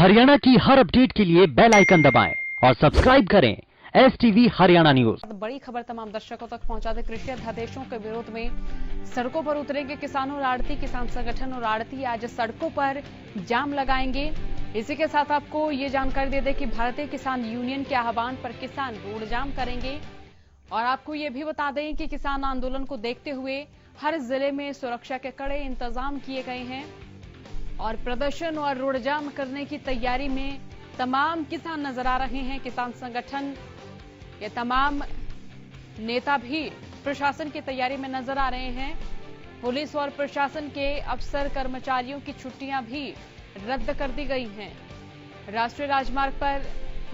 हरियाणा की हर अपडेट के लिए बेल आइकन दबाएं और सब्सक्राइब करें STV हरियाणा न्यूज। बड़ी खबर तमाम दर्शकों तक पहुंचा दे। कृषि अध्यादेशों के विरोध में सड़कों पर उतरेंगे किसानों और आड़ती। किसान संगठन और आड़ती आज सड़कों पर जाम लगाएंगे। इसी के साथ आपको ये जानकारी दे दें कि भारतीय किसान यूनियन के आह्वान पर किसान रोड जाम करेंगे। और आपको ये भी बता दें कि किसान आंदोलन को देखते हुए हर जिले में सुरक्षा के कड़े इंतजाम किए गए हैं और प्रदर्शन और रोड जाम करने की तैयारी में तमाम किसान नजर आ रहे हैं। किसान संगठन के तमाम नेता भी प्रशासन की तैयारी में नजर आ रहे हैं। पुलिस और प्रशासन के अफसर कर्मचारियों की छुट्टियां भी रद्द कर दी गई हैं। राष्ट्रीय राजमार्ग पर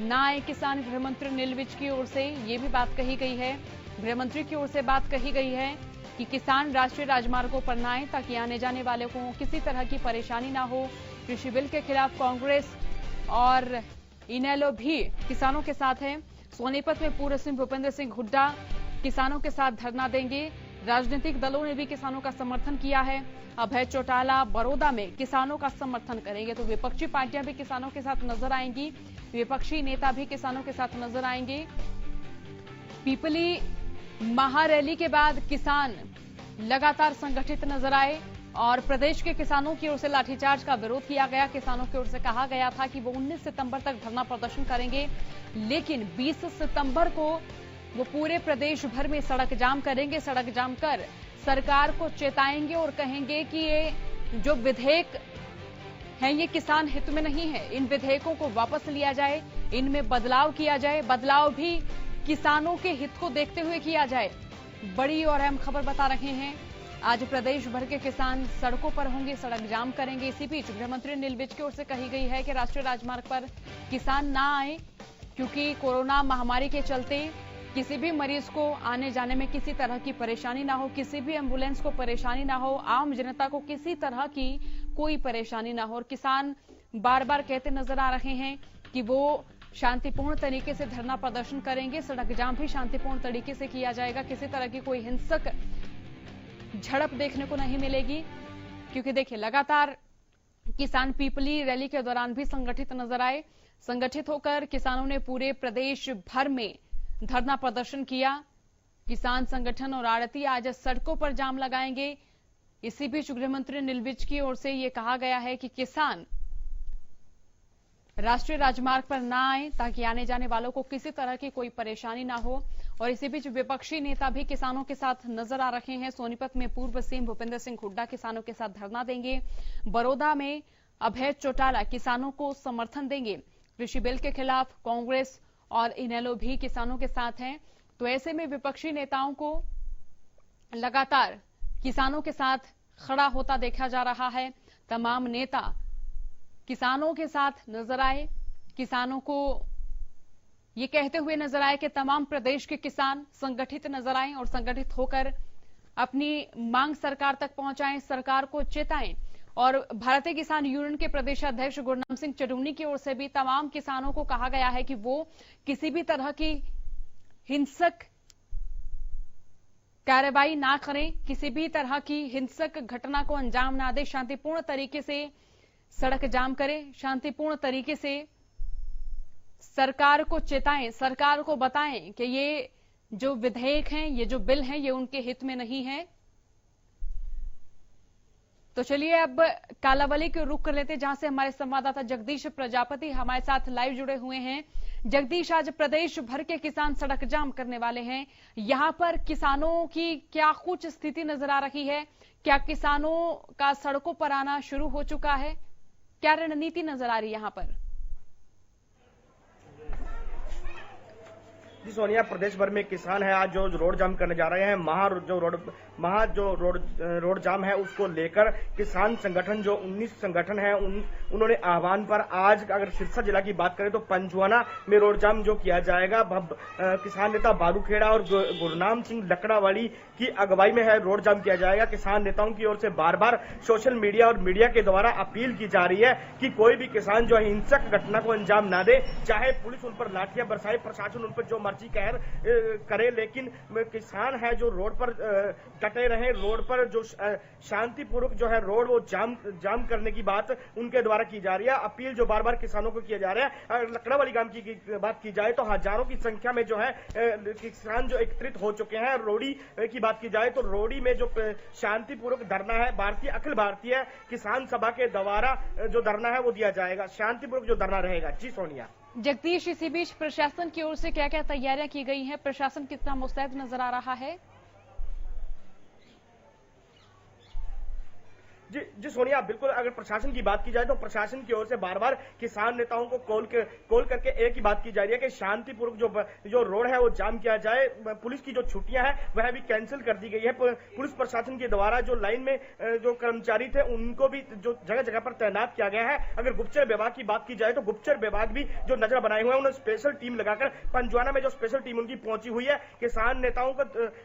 न आए किसान, गृह मंत्री अनिल विज की ओर से ये भी बात कही गई है। गृह मंत्री की ओर से बात कही गई है कि किसान राष्ट्रीय राजमार्गों पर न आए ताकि आने जाने वालों को किसी तरह की परेशानी ना हो। कृषि बिल के खिलाफ कांग्रेस और इनेलो भी किसानों के साथ है। सोनीपत में पूर्व सीएम भूपेंद्र सिंह हुड्डा किसानों के साथ धरना देंगे। राजनीतिक दलों ने भी किसानों का समर्थन किया है। अभय चौटाला बड़ौदा में किसानों का समर्थन करेंगे तो विपक्षी पार्टियां भी किसानों के साथ नजर आएंगी। विपक्षी नेता भी किसानों के साथ नजर आएंगे। पीपली महारैली के बाद किसान लगातार संगठित नजर आए और प्रदेश के किसानों की ओर से लाठीचार्ज का विरोध किया गया। किसानों की ओर से कहा गया था कि वो 19 सितंबर तक धरना प्रदर्शन करेंगे, लेकिन 20 सितंबर को वो पूरे प्रदेश भर में सड़क जाम करेंगे। सड़क जाम कर सरकार को चेताएंगे और कहेंगे कि ये जो विधेयक है ये किसान हित में नहीं है। इन विधेयकों को वापस लिया जाए, इनमें बदलाव किया जाए, बदलाव भी किसानों के हित को देखते हुए किया जाए। बड़ी और अहम खबर बता रहे हैं। आज प्रदेश भर के किसान सड़कों पर होंगे, सड़क जाम करेंगे। इसी बीच गृह मंत्री अनिल विज की ओर से कही गई है कि राष्ट्रीय राजमार्ग पर किसान ना आए क्योंकि कोरोना महामारी के चलते किसी भी मरीज को आने जाने में किसी तरह की परेशानी ना हो, किसी भी एम्बुलेंस को परेशानी ना हो, आम जनता को किसी तरह की कोई परेशानी ना हो। और किसान बार बार कहते नजर आ रहे हैं कि वो शांतिपूर्ण तरीके से धरना प्रदर्शन करेंगे। सड़क जाम भी शांतिपूर्ण तरीके से किया जाएगा। किसी तरह की कोई हिंसक झड़प देखने को नहीं मिलेगी क्योंकि देखिए लगातार किसान पीपली रैली के दौरान भी संगठित नजर आए। संगठित होकर किसानों ने पूरे प्रदेश भर में धरना प्रदर्शन किया। किसान संगठन और आड़ती आज सड़कों पर जाम लगाएंगे। इसी बीच गृह मंत्री अनिल विज की ओर से यह कहा गया है कि किसान राष्ट्रीय राजमार्ग पर ना आए ताकि आने जाने वालों को किसी तरह की कोई परेशानी ना हो। और इसी बीच विपक्षी नेता भी किसानों के साथ नजर आ रहे हैं। सोनीपत में पूर्व सीएम भूपेंद्र सिंह हुड्डा किसानों के साथ धरना देंगे। बड़ौदा में अभय चौटाला किसानों को समर्थन देंगे। कृषि बिल के खिलाफ कांग्रेस और इनेलो भी किसानों के साथ हैं। तो ऐसे में विपक्षी नेताओं को लगातार किसानों के साथ खड़ा होता देखा जा रहा है। तमाम नेता किसानों के साथ नजर आए, किसानों को ये कहते हुए नजर आए कि तमाम प्रदेश के किसान संगठित नजर आए और संगठित होकर अपनी मांग सरकार तक पहुंचाएं, सरकार को चेताएं। और भारतीय किसान यूनियन के प्रदेश अध्यक्ष गुरनाम सिंह चडूनी की ओर से भी तमाम किसानों को कहा गया है कि वो किसी भी तरह की हिंसक कार्रवाई ना करें, किसी भी तरह की हिंसक घटना को अंजाम ना दे, शांतिपूर्ण तरीके से सड़क जाम करें, शांतिपूर्ण तरीके से सरकार को चेताएं, सरकार को बताएं कि ये जो विधेयक हैं, ये जो बिल हैं, ये उनके हित में नहीं है। तो चलिए अब कालावली के रुख कर लेते हैं जहां से हमारे संवाददाता जगदीश प्रजापति हमारे साथ लाइव जुड़े हुए हैं। जगदीश, आज प्रदेश भर के किसान सड़क जाम करने वाले हैं। यहां पर किसानों की क्या कुछ स्थिति नजर आ रही है? क्या किसानों का सड़कों पर आना शुरू हो चुका है? क्या रणनीति नजर आ रही है यहां पर? जी सोनिया, प्रदेश भर में किसान है आज जो रोड जाम करने जा रहे हैं। महा जो रोड जाम है उसको लेकर किसान संगठन जो 19 संगठन है उन्होंने आह्वान पर आज अगर सिरसा जिला की बात करें तो पंचुआना में रोड जाम जो किया जाएगा। किसान नेता बालू खेड़ा और गुरनाम सिंह लकड़ावाली की अगुवाई में है रोड जाम किया जाएगा। किसान नेताओं की ओर से बार बार सोशल मीडिया और मीडिया के द्वारा अपील की जा रही है कि कोई भी किसान जो हिंसक घटना को अंजाम ना दे, चाहे पुलिस उन पर लाठियां बरसाए, प्रशासन उन पर जो मर्जी करे, लेकिन किसान है जो रोड पर डटे रहे, रोड पर जो शांतिपूर्वक जो है रोड वो जाम करने की बात उनके द्वारा की जा रही है। अपील जो बार बार किसानों को किया जा रहा है। अगर लकड़ावाली गांव की बात की जाए तो हजारों की संख्या में जो है किसान जो एकत्रित हो चुके हैं। रोडी की बात की जाए तो रोडी में जो शांतिपूर्वक धरना है, अखिल भारतीय किसान सभा के द्वारा जो धरना है वो दिया जाएगा। शांतिपूर्वक जो धरना रहेगा। जी सोनिया। जगदीश, इसी बीच प्रशासन की ओर से क्या क्या तैयारियां की गई हैं? प्रशासन कितना मुस्तैद नजर आ रहा है? जी सोनिया, बिल्कुल अगर प्रशासन की बात की जाए तो प्रशासन की ओर से बार बार किसान नेताओं को कॉल करके एक ही बात की जा रही है कि शांतिपूर्वक जो रोड है वो जाम किया जाए। पुलिस की जो छुट्टियां हैं वह भी कैंसिल कर दी गई है। पुलिस प्रशासन के द्वारा जो लाइन में जो कर्मचारी थे उनको भी जो जगह जगह पर तैनात किया गया है। अगर गुप्तचर विभाग की बात की जाए तो गुप्तचर विभाग भी जो नजर बनाए हुए हैं, उन्होंने स्पेशल टीम लगाकर पंजवाना में जो स्पेशल टीम उनकी पहुंची हुई है। किसान नेताओं को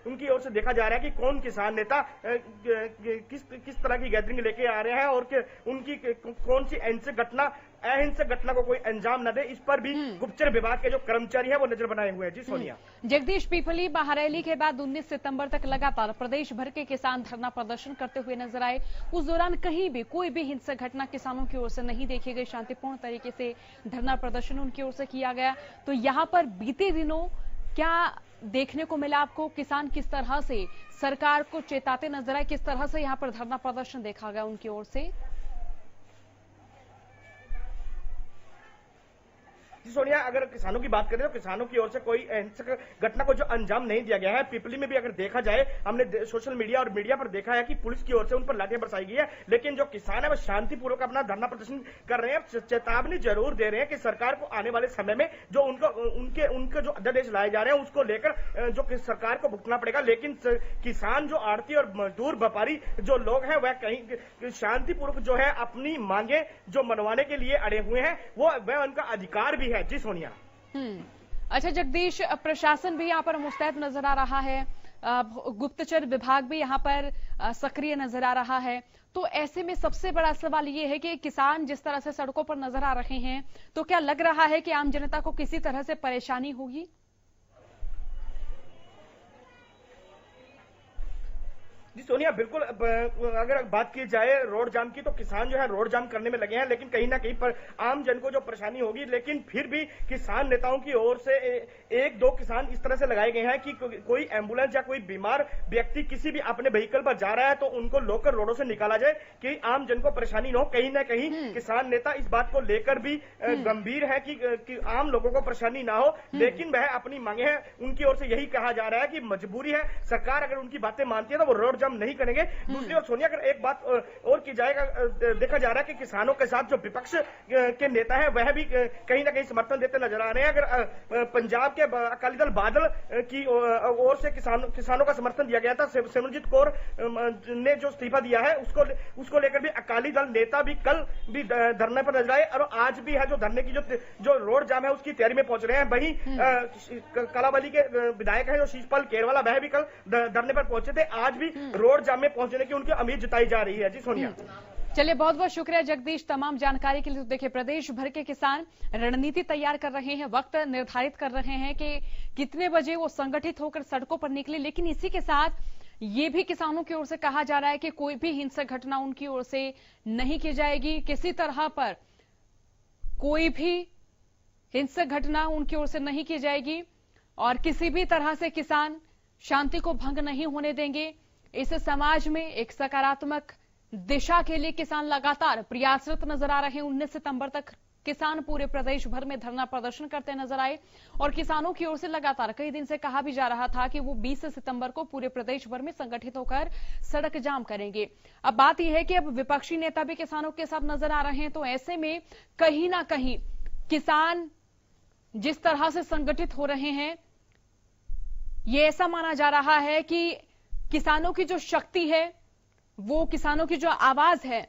उनकी ओर से देखा जा रहा है कि कौन किसान नेता किस तरह की गैदरिंग लेके आ रहे हैं और उनकी कौन सी अहिंसक घटना को कोई अंजाम न दे, इस पर भी गुप्तचर विभाग के जो कर्मचारी हैं वो नजर बनाए हुए हैं। जी सोनिया। जगदीश, पीपली महारैली के बाद 19 सितंबर तक लगातार प्रदेश भर के किसान धरना प्रदर्शन करते हुए नजर आए। उस दौरान कहीं भी कोई भी हिंसक घटना किसानों की ओर से नहीं देखी गई। शांतिपूर्ण तरीके से धरना प्रदर्शन उनकी ओर से किया गया। तो यहाँ पर बीते दिनों क्या देखने को मिला आपको? किसान किस तरह से सरकार को चेताते नजर आए? किस तरह से यहाँ पर धरना प्रदर्शन देखा गया उनकी ओर से? सोनिया, अगर किसानों की बात करें तो किसानों की ओर से कोई हिंसक घटना को जो अंजाम नहीं दिया गया है। पिपली में भी अगर देखा जाए, हमने सोशल मीडिया और मीडिया पर देखा है कि पुलिस की ओर से उन पर लाठियां बरसाई गई है, लेकिन जो किसान है वो शांतिपूर्वक अपना धरना प्रदर्शन कर रहे हैं। चेतावनी जरूर दे रहे हैं कि सरकार को आने वाले समय में जो उनके जो अध्यादेश लाए जा रहे हैं उसको लेकर जो सरकार को भुगतना पड़ेगा। लेकिन किसान जो आड़ती और मजदूर व्यापारी जो लोग हैं वह कहीं शांतिपूर्वक जो है अपनी मांगे जो मनवाने के लिए अड़े हुए हैं, वह उनका अधिकार भी है। जी सोनिया। अच्छा जगदीश, प्रशासन भी यहाँ पर मुस्तैद नजर आ रहा है, गुप्तचर विभाग भी यहाँ पर सक्रिय नजर आ रहा है। तो ऐसे में सबसे बड़ा सवाल ये है कि किसान जिस तरह से सड़कों पर नजर आ रहे हैं, तो क्या लग रहा है कि आम जनता को किसी तरह से परेशानी होगी? जी सोनिया, बिल्कुल अगर बात की जाए रोड जाम की तो किसान जो है रोड जाम करने में लगे हैं, लेकिन कहीं ना कहीं पर आम जन को जो परेशानी होगी। लेकिन फिर भी किसान नेताओं की ओर से एक दो किसान इस तरह से लगाए गए हैं कि कोई एम्बुलेंस या कोई बीमार व्यक्ति किसी भी अपने व्हीकल पर जा रहा है तो उनको लोकल रोडों से निकाला जाए कि आम जन को परेशानी न हो। कहीं ना कहीं किसान नेता इस बात को लेकर भी गंभीर है कि आम लोगों को परेशानी ना हो, लेकिन वह अपनी मांगे हैं। उनकी ओर से यही कहा जा रहा है कि मजबूरी है, सरकार अगर उनकी बातें मानती है तो वो रोड जाम नहीं करेंगे। दूसरी ओर सोनिया, अगर एक बात और की जाएगा, देखा जा रहा है कि किसानों के साथ जो विपक्ष के नेता हैं वह भी कहीं ना कहीं समर्थन देते नजर आ रहे हैं। अगर पंजाब के अकाली दल बादल की ओर से किसानों का समर्थन दिया गया था, सिमरनजीत कौर ने जो इस्तीफा दिया है उसको लेकर भी अकाली दल नेता भी कल भी धरने पर नजर आए और आज भी है जो धरने की जो रोड जाम है उसकी तैयारी में पहुंच रहे हैं। वहीं कलावली के विधायक है जो शीशपाल केरवाला, वह भी कल धरने पर पहुंचे थे। आज भी रोड जाम में पहुंचने की उनकी उम्मीद जताई जा रही है। जी सोनिया। चलिए, बहुत बहुत शुक्रिया जगदीश तमाम जानकारी के लिए। तो देखिए, प्रदेश भर के किसान रणनीति तैयार कर रहे हैं, वक्त निर्धारित कर रहे हैं कि कितने बजे वो संगठित होकर सड़कों पर निकले। लेकिन इसी के साथ ये भी किसानों की ओर से कहा जा रहा है कि कोई भी हिंसक घटना उनकी ओर से नहीं की जाएगी। किसी तरह पर कोई भी हिंसक घटना उनकी ओर से नहीं की जाएगी और किसी भी तरह से किसान शांति को भंग नहीं होने देंगे। इस समाज में एक सकारात्मक दिशा के लिए किसान लगातार प्रयासरत नजर आ रहे हैं। 19 सितंबर तक किसान पूरे प्रदेश भर में धरना प्रदर्शन करते नजर आए और किसानों की ओर से लगातार कई दिन से कहा भी जा रहा था कि वो 20 सितंबर को पूरे प्रदेश भर में संगठित होकर सड़क जाम करेंगे। अब बात यह है कि अब विपक्षी नेता भी किसानों के साथ नजर आ रहे हैं, तो ऐसे में कहीं ना कहीं किसान जिस तरह से संगठित हो रहे हैं, ये ऐसा माना जा रहा है कि किसानों की जो शक्ति है, वो किसानों की जो आवाज है,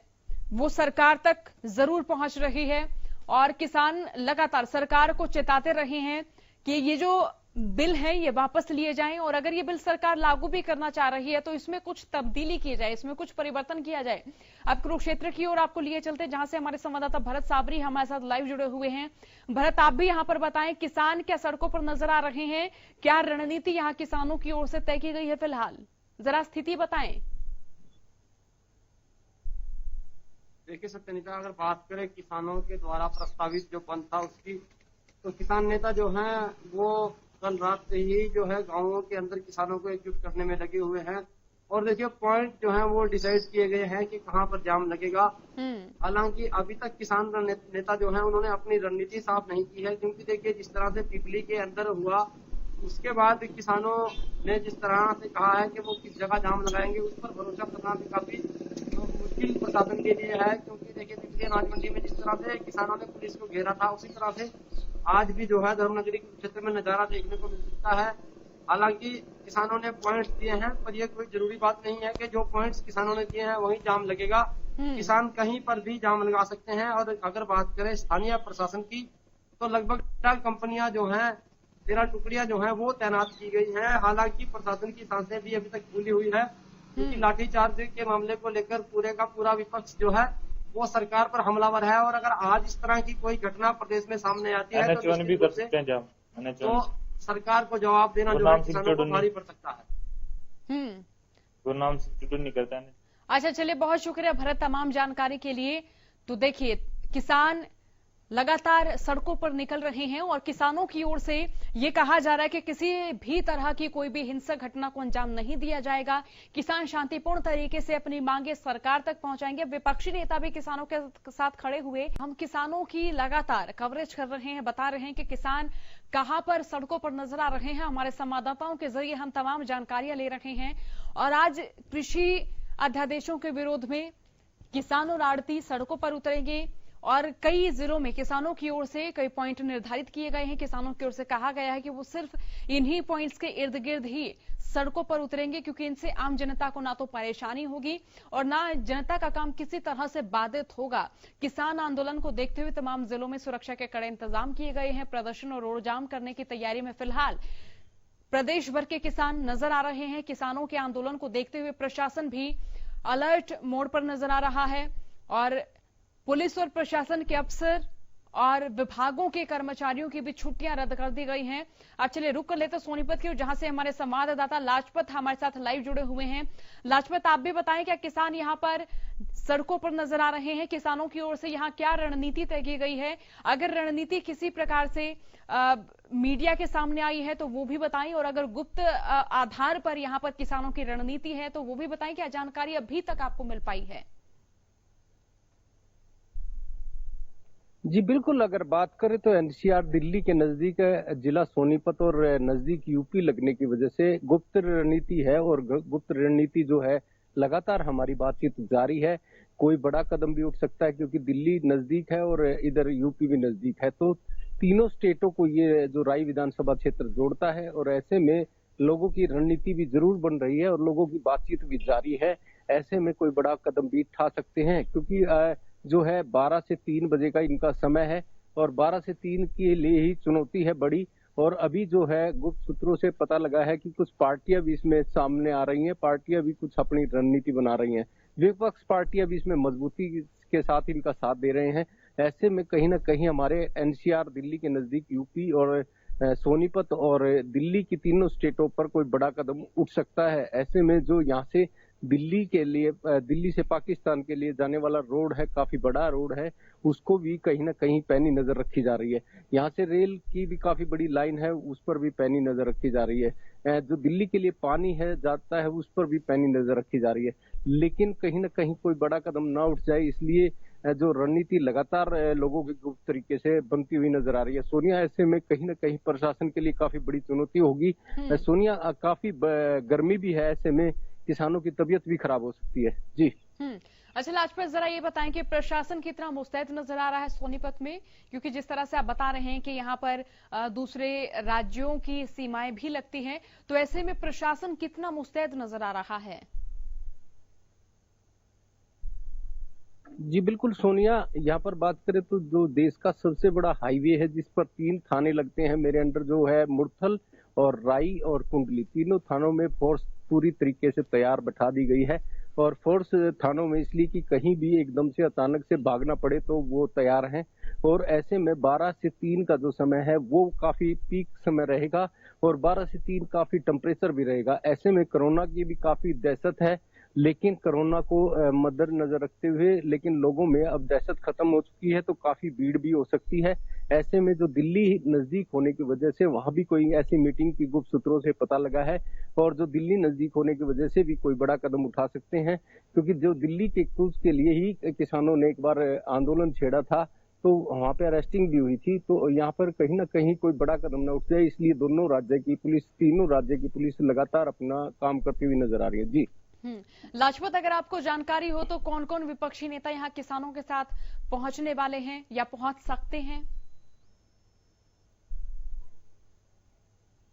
वो सरकार तक जरूर पहुंच रही है और किसान लगातार सरकार को चेताते रहे हैं कि ये जो बिल है ये वापस लिए जाएं और अगर ये बिल सरकार लागू भी करना चाह रही है तो इसमें कुछ तब्दीली की जाए, इसमें कुछ परिवर्तन किया जाए। अब कुरुक्षेत्र की ओर आपको लिए चलते, जहां से हमारे संवाददाता भरत साबरी हमारे साथ लाइव जुड़े हुए हैं। भरत, आप भी यहां पर बताएं, किसान क्या सड़कों पर नजर आ रहे हैं? क्या रणनीति यहां किसानों की ओर से तय की गई है फिलहाल? जरा स्थिति बताएं। देखिए सत्यनीता, अगर बात करें किसानों के द्वारा प्रस्तावित जो बंद था उसकी, तो किसान नेता जो हैं वो कल रात से ही जो है गांवों के अंदर किसानों को एकजुट करने में लगे हुए हैं। और देखिए पॉइंट जो है वो डिसाइड किए गए हैं कि कहां पर जाम लगेगा। हालांकि अभी तक किसान नेता जो है उन्होंने अपनी रणनीति साफ नहीं की है, क्योंकि देखिए जिस तरह से पिपली के अंदर हुआ उसके बाद किसानों ने जिस तरह से कहा है कि वो किस जगह जाम लगाएंगे, उस पर भरोसा करना भी काफी मुश्किल प्रशासन के लिए है। क्योंकि देखिए पिपली अनाज मंडी में जिस तरह से किसानों ने पुलिस को घेरा था, उसी तरह से आज भी जो है धर्मनगरी क्षेत्र में नजारा देखने को मिल सकता है। हालांकि किसानों ने पॉइंट्स दिए हैं, पर यह कोई जरूरी बात नहीं है कि जो पॉइंट्स किसानों ने दिए हैं वहीं जाम लगेगा। किसान कहीं पर भी जाम लगा सकते हैं। और अगर बात करें स्थानीय प्रशासन की, तो लगभग 13 कंपनियां जो हैं, 13 टुकड़ियां जो हैं वो तैनात की गई हैं। हालांकि प्रशासन की सांसें भी अभी तक फूली हुई है, क्योंकि लाठीचार्ज के मामले को लेकर पूरे का पूरा विपक्ष जो है वो सरकार पर हमलावर है। और अगर आज इस तरह की कोई घटना प्रदेश में सामने आती है तो सरकार को जवाब देना जो है किसानों को भारी पड़ सकता है। गुरनाम सिंह टुडू नहीं करता है। अच्छा, चलिए, बहुत शुक्रिया भरत तमाम जानकारी के लिए। तो देखिए, किसान लगातार सड़कों पर निकल रहे हैं और किसानों की ओर से ये कहा जा रहा है कि किसी भी तरह की कोई भी हिंसक घटना को अंजाम नहीं दिया जाएगा। किसान शांतिपूर्ण तरीके से अपनी मांगे सरकार तक पहुंचाएंगे। विपक्षी नेता भी किसानों के साथ खड़े हुए। हम किसानों की लगातार कवरेज कर रहे हैं, बता रहे हैं कि किसान कहां पर सड़कों पर नजर आ रहे हैं। हमारे संवाददाताओं के जरिए हम तमाम जानकारियां ले रहे हैं। और आज कृषि अध्यादेशों के विरोध में किसान और आड़ती सड़कों पर उतरेंगे और कई जिलों में किसानों की ओर से कई पॉइंट निर्धारित किए गए हैं। किसानों की ओर से कहा गया है कि वो सिर्फ इन्हीं पॉइंट्स के इर्द गिर्द ही सड़कों पर उतरेंगे, क्योंकि इनसे आम जनता को ना तो परेशानी होगी और ना जनता का काम किसी तरह से बाधित होगा। किसान आंदोलन को देखते हुए तमाम जिलों में सुरक्षा के कड़े इंतजाम किए गए हैं। प्रदर्शन और रोड जाम करने की तैयारी में फिलहाल प्रदेश भर के किसान नजर आ रहे हैं। किसानों के आंदोलन को देखते हुए प्रशासन भी अलर्ट मोड पर नजर आ रहा है और पुलिस और प्रशासन के अफसर और विभागों के कर्मचारियों की भी छुट्टियां रद्द कर दी गई हैं। अब चलिए रुक कर लेते सोनीपत की, जहां से हमारे संवाददाता लाजपत हमारे साथ लाइव जुड़े हुए हैं। लाजपत, आप भी बताएं, क्या किसान यहां पर सड़कों पर नजर आ रहे हैं? किसानों की ओर से यहां क्या रणनीति तय की गई है? अगर रणनीति किसी प्रकार से मीडिया के सामने आई है तो वो भी बताएं, और अगर गुप्त आधार पर यहां पर किसानों की रणनीति है तो वो भी बताएं। क्या जानकारी अभी तक आपको मिल पाई है? जी बिल्कुल, अगर बात करें तो एनसीआर दिल्ली के नजदीक जिला सोनीपत और नजदीक यूपी लगने की वजह से गुप्त रणनीति है। और गुप्त रणनीति जो है लगातार हमारी बातचीत जारी है। कोई बड़ा कदम भी उठ सकता है, क्योंकि दिल्ली नजदीक है और इधर यूपी भी नजदीक है। तो तीनों स्टेटों को ये जो राई विधानसभा क्षेत्र जोड़ता है, और ऐसे में लोगों की रणनीति भी जरूर बन रही है और लोगों की बातचीत भी जारी है। ऐसे में कोई बड़ा कदम भी उठा सकते हैं, क्योंकि जो है 12 से 3 बजे का इनका समय है और 12 से 3 के लिए ही चुनौती है बड़ी। और अभी जो है गुप्त सूत्रों से पता लगा है कि कुछ पार्टियां भी इसमें सामने आ रही हैं, पार्टियां भी कुछ अपनी रणनीति बना रही हैं। विपक्ष पार्टियां भी इसमें मजबूती के साथ इनका साथ दे रहे हैं। ऐसे में कहीं ना कहीं हमारे एनसीआर दिल्ली के नजदीक यूपी और सोनीपत और दिल्ली की तीनों स्टेटों पर कोई बड़ा कदम उठ सकता है। ऐसे में जो यहाँ से दिल्ली से पाकिस्तान के लिए जाने वाला रोड है, काफी बड़ा रोड है, उसको भी कहीं ना कहीं पैनी नजर रखी जा रही है। यहाँ से रेल की भी काफी बड़ी लाइन है, उस पर भी पैनी नजर रखी जा रही है। जो दिल्ली के लिए पानी है जाता है, उस पर भी पैनी नजर रखी जा रही है। लेकिन कहीं ना कहीं कोई बड़ा कदम ना उठ जाए, इसलिए जो रणनीति लगातार लोगों की गुप्त तरीके से बनती हुई नजर आ रही है। सोनिया, ऐसे में कहीं ना कहीं प्रशासन के लिए काफी बड़ी चुनौती होगी। सोनिया, काफी गर्मी भी है, ऐसे में किसानों की तबीयत भी खराब हो सकती है। जी अच्छा लाजपत, जरा ये बताएं कि प्रशासन कितना मुस्तैद नजर आ रहा है सोनीपत में, क्योंकि जिस तरह से आप बता रहे हैं कि यहाँ पर दूसरे राज्यों की सीमाएं भी लगती हैं, तो ऐसे में प्रशासन कितना मुस्तैद नजर आ रहा है? जी बिल्कुल सोनिया, यहाँ पर बात करें तो जो देश का सबसे बड़ा हाईवे है, जिस पर 3 थाने लगते हैं मेरे अंडर, जो है मुरथल और राई और कुंडली, तीनों थानों में फोर्स पूरी तरीके से तैयार बैठा दी गई है। और फोर्स थानों में इसलिए कि कहीं भी एकदम से अचानक से भागना पड़े तो वो तैयार हैं। और ऐसे में 12 से 3 का जो समय है वो काफी पीक समय रहेगा। और 12 से 3 काफी टेम्परेचर भी रहेगा। ऐसे में कोरोना की भी काफी दहशत है, लेकिन कोरोना को मद्देनजर रखते हुए लेकिन लोगों में अब दहशत खत्म हो चुकी है, तो काफी भीड़ भी हो सकती है। ऐसे में जो दिल्ली नजदीक होने की वजह से वहां भी कोई ऐसी मीटिंग की गुप्त सूत्रों से पता लगा है, और जो दिल्ली नजदीक होने की वजह से भी कोई बड़ा कदम उठा सकते हैं, क्योंकि जो दिल्ली के क्रूज के लिए ही किसानों ने एक बार आंदोलन छेड़ा था, तो वहां पे अरेस्टिंग भी हुई थी। तो यहाँ पर कहीं ना कहीं कोई बड़ा कदम न उठ जाए, इसलिए दोनों राज्य की पुलिस, तीनों राज्य की पुलिस लगातार अपना काम करती हुई नजर आ रही है। जी लाजपत, अगर आपको जानकारी हो तो कौन कौन विपक्षी नेता यहाँ किसानों के साथ पहुंचने वाले हैं या पहुंच सकते हैं?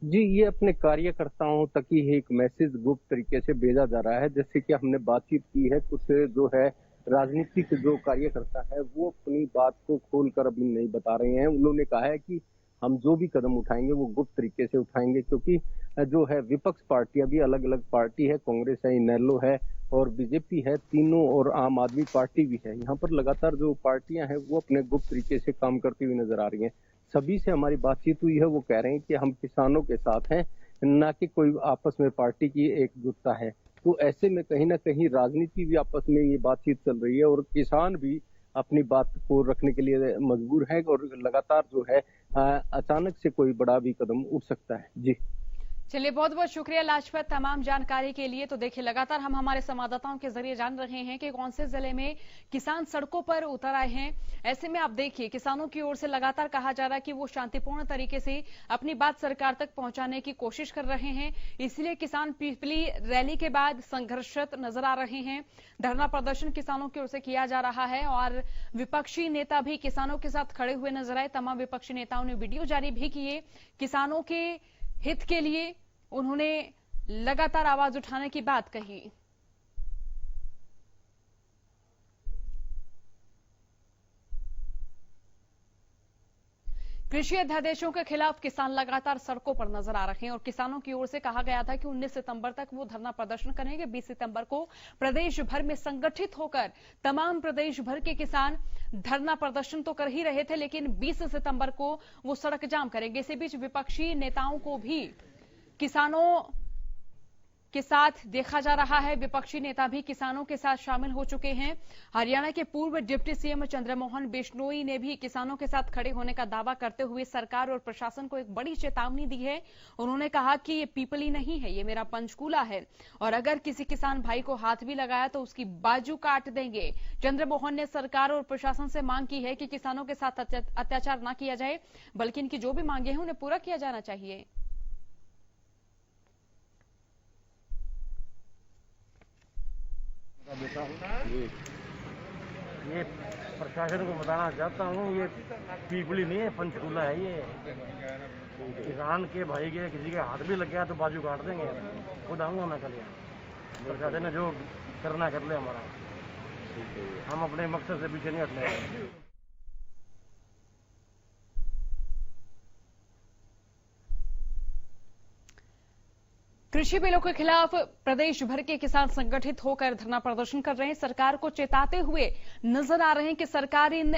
जी, ये अपने कार्यकर्ताओं तक ही एक मैसेज गुप्त तरीके से भेजा जा रहा है। जैसे कि हमने बातचीत की है, कुछ जो है राजनीतिक जो कार्यकर्ता है वो अपनी बात को खोलकर अभी नहीं बता रहे हैं। उन्होंने कहा है कि हम जो भी कदम उठाएंगे वो गुप्त तरीके से उठाएंगे, क्योंकि जो है विपक्ष पार्टियां भी अलग अलग पार्टी है, कांग्रेस है, इनेलो है और बीजेपी है, तीनों, और आम आदमी पार्टी भी है। यहाँ पर लगातार जो पार्टियां हैं वो अपने गुप्त तरीके से काम करती हुई नजर आ रही हैं। सभी से हमारी बातचीत हुई है, वो कह रहे हैं कि हम किसानों के साथ हैं, न कि कोई आपस में पार्टी की एकजुटता है। तो ऐसे में कहीं ना कहीं राजनीति भी आपस में ये बातचीत चल रही है, और किसान भी अपनी बात को रखने के लिए मजबूर है, और लगातार जो है अचानक से कोई बड़ा भी कदम उठ सकता है। जी चलिए, बहुत बहुत शुक्रिया लाजपत तमाम जानकारी के लिए। तो देखिए, लगातार हम हमारे संवाददाताओं के जरिए जान रहे हैं कि कौन से जिले में किसान सड़कों पर उतर आए हैं। ऐसे में आप देखिए, किसानों की ओर से लगातार कहा जा रहा है कि वो शांतिपूर्ण तरीके से अपनी बात सरकार तक पहुंचाने की कोशिश कर रहे हैं। इसलिए किसान पीपली रैली के बाद संघर्षरत नजर आ रहे हैं। धरना प्रदर्शन किसानों की ओर से किया जा रहा है और विपक्षी नेता भी किसानों के साथ खड़े हुए नजर आए। तमाम विपक्षी नेताओं ने वीडियो जारी भी किए। किसानों के हित के लिए उन्होंने लगातार आवाज उठाने की बात कही। कृषि अध्यादेशों के खिलाफ किसान लगातार सड़कों पर नजर आ रहे हैं और किसानों की ओर से कहा गया था कि 19 सितंबर तक वो धरना प्रदर्शन करेंगे। 20 सितंबर को प्रदेश भर में संगठित होकर तमाम प्रदेश भर के किसान धरना प्रदर्शन तो कर ही रहे थे, लेकिन 20 सितंबर को वो सड़क जाम करेंगे। इसी बीच विपक्षी नेताओं को भी किसानों के साथ देखा जा रहा है। विपक्षी नेता भी किसानों के साथ शामिल हो चुके हैं। हरियाणा के पूर्व डिप्टी सीएम चंद्रमोहन बिश्नोई ने भी किसानों के साथ खड़े होने का दावा करते हुए सरकार और प्रशासन को एक बड़ी चेतावनी दी है। उन्होंने कहा कि ये पीपली नहीं है, ये मेरा पंचकूला है, और अगर किसी किसान भाई को हाथ भी लगाया तो उसकी बाजू काट देंगे। चंद्रमोहन ने सरकार और प्रशासन से मांग की है कि किसानों के साथ अत्याचार न किया जाए, बल्कि इनकी जो भी मांगे हैं उन्हें पूरा किया जाना चाहिए। बेटा ये प्रशासन को बताना चाहता हूँ, ये पीपली नहीं है, पंचकूला है। ये किसान के भाई के किसी के हाथ भी लग गया तो बाजू काट देंगे। खुद आऊंगा मैं कल। प्रशासन ने जो करना कर ले हमारा, हम अपने मकसद से पीछे नहीं हटने। कृषि बिलों के खिलाफ प्रदेश भर के किसान संगठित होकर धरना प्रदर्शन कर रहे हैं। सरकार को चेताते हुए नजर आ रहे हैं कि सरकार इन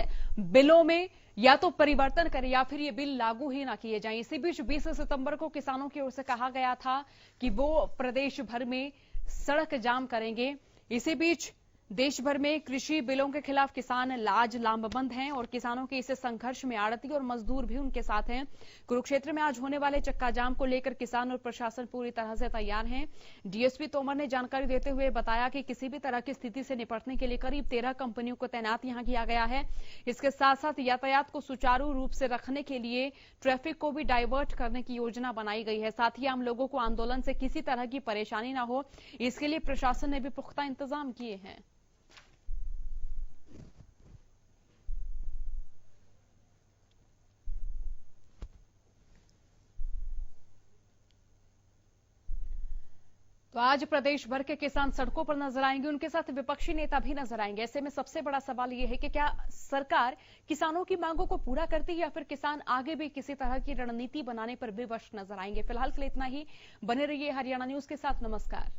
बिलों में या तो परिवर्तन करे या फिर ये बिल लागू ही ना किए जाएं। इसी बीच 20 सितंबर को किसानों की ओर से कहा गया था कि वो प्रदेश भर में सड़क जाम करेंगे। इसी बीच देश भर में कृषि बिलों के खिलाफ किसान आज लामबंद हैं और किसानों के इस संघर्ष में आड़ती और मजदूर भी उनके साथ हैं। कुरुक्षेत्र में आज होने वाले चक्का जाम को लेकर किसान और प्रशासन पूरी तरह से तैयार हैं। डीएसपी तोमर ने जानकारी देते हुए बताया कि किसी भी तरह की स्थिति से निपटने के लिए करीब 13 कंपनियों को तैनात यहां किया गया है। इसके साथ साथ यातायात को सुचारू रूप से रखने के लिए ट्रैफिक को भी डाइवर्ट करने की योजना बनाई गई है। साथ ही आम लोगों को आंदोलन से किसी तरह की परेशानी न हो, इसके लिए प्रशासन ने भी पुख्ता इंतजाम किए हैं। तो आज प्रदेश भर के किसान सड़कों पर नजर आएंगे, उनके साथ विपक्षी नेता भी नजर आएंगे। ऐसे में सबसे बड़ा सवाल यह है कि क्या सरकार किसानों की मांगों को पूरा करती है या फिर किसान आगे भी किसी तरह की रणनीति बनाने पर विवश नजर आएंगे। फिलहाल के लिए इतना ही। बने रहिए हरियाणा न्यूज के साथ। नमस्कार।